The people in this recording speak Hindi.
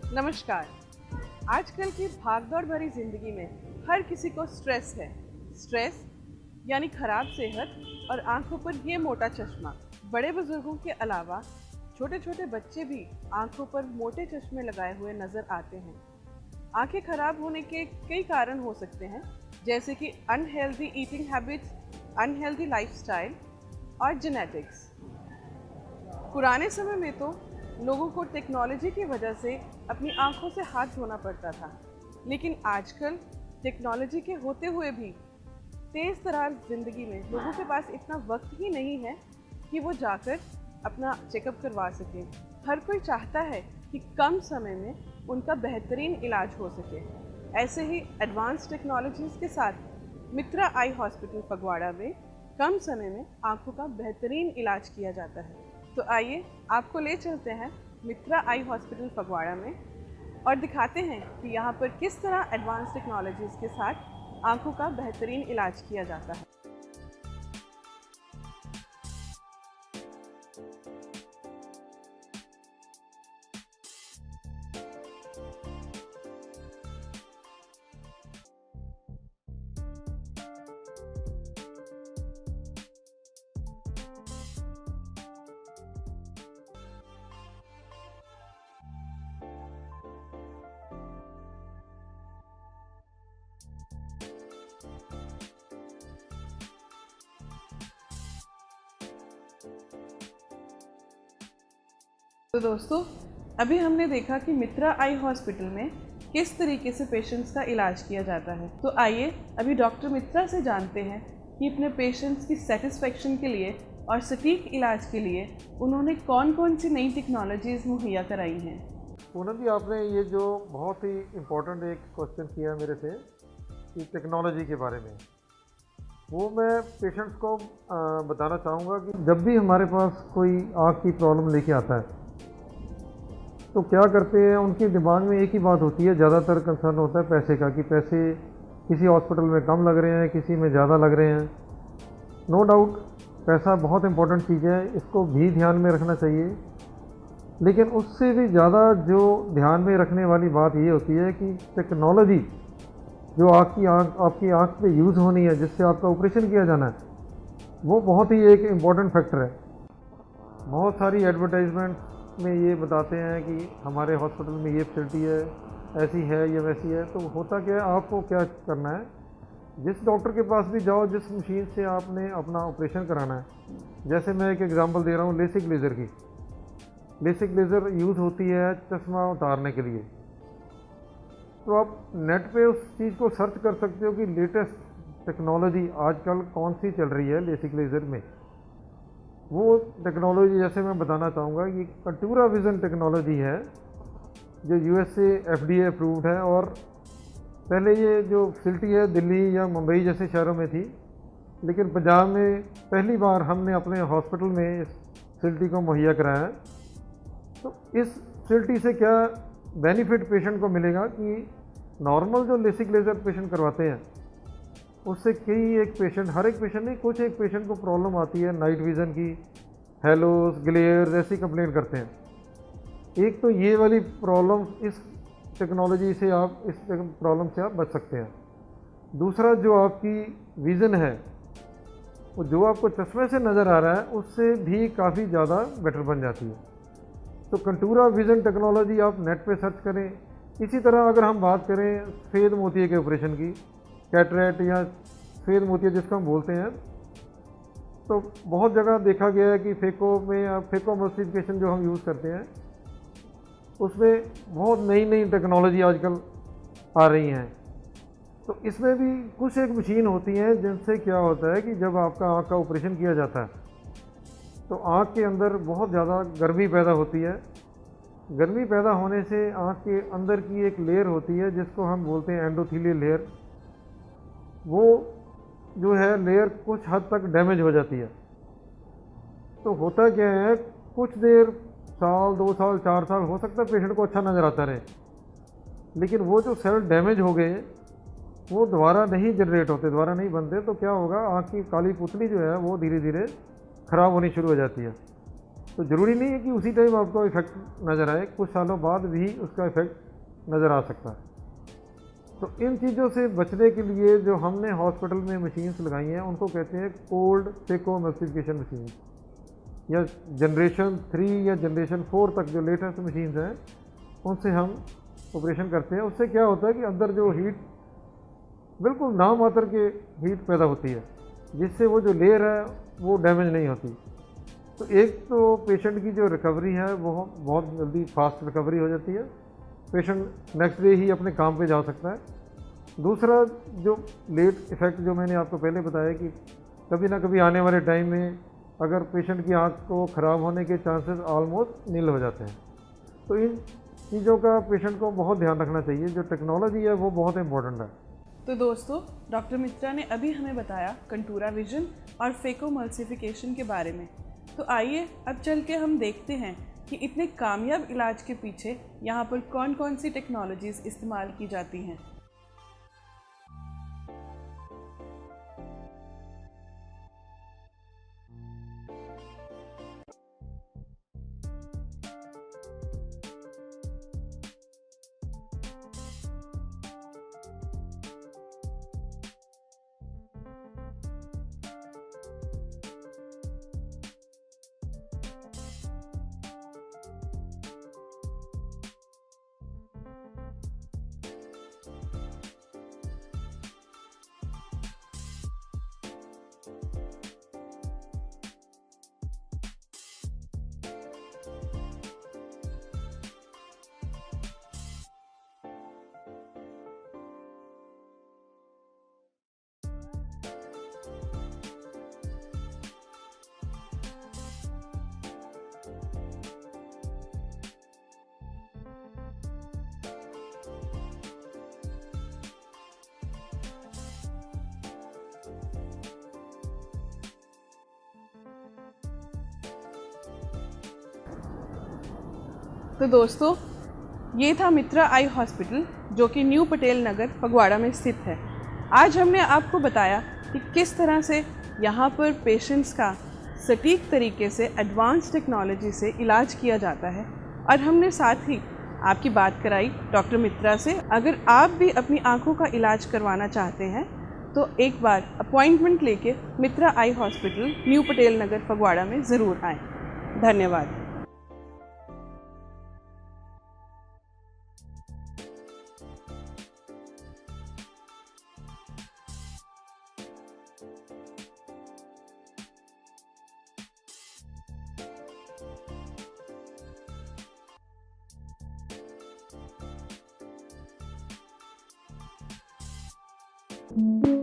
नमस्कार। आजकल की भागदौड़ भरी ज़िंदगी में हर किसी को स्ट्रेस है। स्ट्रेस यानी खराब सेहत और आंखों पर ये मोटा चश्मा। बड़े बुजुर्गों के अलावा छोटे छोटे बच्चे भी आंखों पर मोटे चश्मे लगाए हुए नज़र आते हैं। आंखें खराब होने के कई कारण हो सकते हैं, जैसे कि unhealthy eating habits, unhealthy lifestyle और जेनेटिक्स। पुराने समय में तो लोगों को टेक्नोलॉजी की वजह से अपनी आंखों से हाथ धोना पड़ता था, लेकिन आजकल टेक्नोलॉजी के होते हुए भी तेज़ तरार ज़िंदगी में लोगों के पास इतना वक्त ही नहीं है कि वो जाकर अपना चेकअप करवा सकें। हर कोई चाहता है कि कम समय में उनका बेहतरीन इलाज हो सके। ऐसे ही एडवांस टेक्नोलॉजीज़ के साथ मित्रा आई हॉस्पिटल फगवाड़ा में कम समय में आंखों का बेहतरीन इलाज किया जाता है। तो आइए आपको ले चलते हैं मित्रा आई हॉस्पिटल फगवाड़ा में और दिखाते हैं कि यहाँ पर किस तरह एडवांस टेक्नोलॉजीज़ के साथ आंखों का बेहतरीन इलाज किया जाता है। तो दोस्तों, अभी हमने देखा कि मित्रा आई हॉस्पिटल में किस तरीके से पेशेंट्स का इलाज किया जाता है। तो आइए अभी डॉक्टर मित्रा से जानते हैं कि अपने पेशेंट्स की सेटिस्फेक्शन के लिए और सटीक इलाज के लिए उन्होंने कौन कौन सी नई टेक्नोलॉजीज़ मुहैया कराई हैं। पूनम जी, आपने ये जो बहुत ही इम्पोर्टेंट एक क्वेश्चन किया मेरे से कि टेक्नोलॉजी के बारे में, वो मैं पेशेंट्स को बताना चाहूँगा कि जब भी हमारे पास कोई आँख की प्रॉब्लम लेके आता है तो क्या करते हैं, उनके दिमाग में एक ही बात होती है, ज़्यादातर कंसर्न होता है पैसे का, कि पैसे किसी हॉस्पिटल में कम लग रहे हैं, किसी में ज़्यादा लग रहे हैं। नो डाउट पैसा बहुत इंपॉर्टेंट चीज़ है, इसको भी ध्यान में रखना चाहिए, लेकिन उससे भी ज़्यादा जो ध्यान में रखने वाली बात ये होती है कि टेक्नोलॉजी जो आपकी आँख पे यूज़ होनी है, जिससे आपका ऑपरेशन किया जाना है, वो बहुत ही एक इम्पॉर्टेंट फैक्टर है। बहुत सारी एडवर्टाइजमेंट में ये बताते हैं कि हमारे हॉस्पिटल में ये फैसिलिटी है, ऐसी है, ये वैसी है। तो होता क्या है, आपको क्या करना है, जिस डॉक्टर के पास भी जाओ, जिस मशीन से आपने अपना ऑपरेशन कराना है, जैसे मैं एक एग्जांपल दे रहा हूँ लेसिक लेज़र की। लेसिक लेज़र यूज़ होती है चश्मा उतारने के लिए। तो आप नेट पे उस चीज़ को सर्च कर सकते हो कि लेटेस्ट टेक्नोलॉजी आजकल कौन सी चल रही है लेसिक लेज़र में। वो टेक्नोलॉजी जैसे मैं बताना चाहूँगा, ये कंटूरा विज़न टेक्नोलॉजी है जो यूएसए एफडीए अप्रूव्ड है, और पहले ये जो फैसिलिटी है दिल्ली या मुंबई जैसे शहरों में थी, लेकिन पंजाब में पहली बार हमने अपने हॉस्पिटल में इस फैसिलिटी को मुहैया कराया है। तो इस फैसिलिटी से क्या बेनिफिट पेशेंट को मिलेगा कि नॉर्मल जो लेसिक लेज़र पेशेंट करवाते हैं उससे हर एक पेशेंट नहीं, कुछ एक पेशेंट को प्रॉब्लम आती है नाइट विज़न की, हेलोस, ग्लेयर ऐसी कंप्लेंट करते हैं। एक तो ये वाली प्रॉब्लम, इस टेक्नोलॉजी से आप इस प्रॉब्लम से आप बच सकते हैं। दूसरा, जो आपकी विज़न है वो जो आपको चश्मे से नज़र आ रहा है उससे भी काफ़ी ज़्यादा बेटर बन जाती है। तो कंटूरा विज़न टेक्नोलॉजी आप नेट पे सर्च करें। इसी तरह अगर हम बात करें सफ़ेद मोतिये के ऑपरेशन की, कैटरेक्ट या सफ़ेद मोतिया जिसको हम बोलते हैं, तो बहुत जगह देखा गया है कि फेको एमल्सिफिकेशन जो हम यूज़ करते हैं उसमें बहुत नई नई टेक्नोलॉजी आजकल आ रही हैं। तो इसमें भी कुछ एक मशीन होती हैं जिनसे क्या होता है कि जब आपका आँख का ऑपरेशन किया जाता है तो आँख के अंदर बहुत ज़्यादा गर्मी पैदा होती है। गर्मी पैदा होने से आँख के अंदर की एक लेयर होती है जिसको हम बोलते हैं एंडोथीलियल लेयर, वो जो है लेयर कुछ हद तक डैमेज हो जाती है। तो होता क्या है, कुछ देर, साल, 2 साल, 4 साल हो सकता है पेशेंट को अच्छा नज़र आता रहे, लेकिन वो जो सेल डैमेज हो गए वो दोबारा नहीं जनरेट होते, दोबारा नहीं बनते। तो क्या होगा, आँख की काली पुतली जो है वो धीरे धीरे ख़राब होनी शुरू हो जाती है। तो ज़रूरी नहीं है कि उसी टाइम आपको इफ़ेक्ट नज़र आए, कुछ सालों बाद भी उसका इफ़ेक्ट नज़र आ सकता है। तो इन चीज़ों से बचने के लिए जो हमने हॉस्पिटल में मशीन्स लगाई हैं उनको कहते हैं कोल्ड फेकोएमल्सिफिकेशन मशीन, या जनरेशन 3 या जनरेशन 4 तक जो लेटेस्ट मशीन्स हैं उनसे हम ऑपरेशन करते हैं। उससे क्या होता है कि अंदर जो हीट, बिल्कुल नामात्र के हीट पैदा होती है, जिससे वो जो लेयर है वो डैमेज नहीं होती। तो एक तो पेशेंट की जो रिकवरी है वो बहुत जल्दी फास्ट रिकवरी हो जाती है, पेशेंट नेक्स्ट डे ही अपने काम पे जा सकता है। दूसरा जो लेट इफ़ेक्ट जो मैंने आपको पहले बताया कि कभी ना कभी आने वाले टाइम में अगर पेशेंट की आँख को ख़राब होने के चांसेस ऑलमोस्ट नील हो जाते हैं। तो इन चीज़ों का पेशेंट को बहुत ध्यान रखना चाहिए। जो टेक्नोलॉजी है वो बहुत इंपॉर्टेंट है। तो दोस्तों, डॉक्टर मित्रा ने अभी हमें बताया कंटूरा विजन और फेकोएमल्सिफिकेशन के बारे में। तो आइए अब चल के हम देखते हैं कि इतने कामयाब इलाज के पीछे यहाँ पर कौन कौन सी टेक्नोलॉजीज़ इस्तेमाल की जाती हैं। तो दोस्तों, ये था मित्रा आई हॉस्पिटल जो कि न्यू पटेल नगर फगवाड़ा में स्थित है। आज हमने आपको बताया कि किस तरह से यहाँ पर पेशेंट्स का सटीक तरीके से एडवांस टेक्नोलॉजी से इलाज किया जाता है, और हमने साथ ही आपकी बात कराई डॉक्टर मित्रा से। अगर आप भी अपनी आँखों का इलाज करवाना चाहते हैं तो एक बार अपॉइंटमेंट लेके मित्रा eye hospital new Patel Nagar Phagwara में ज़रूर आएँ। धन्यवाद। Thank you.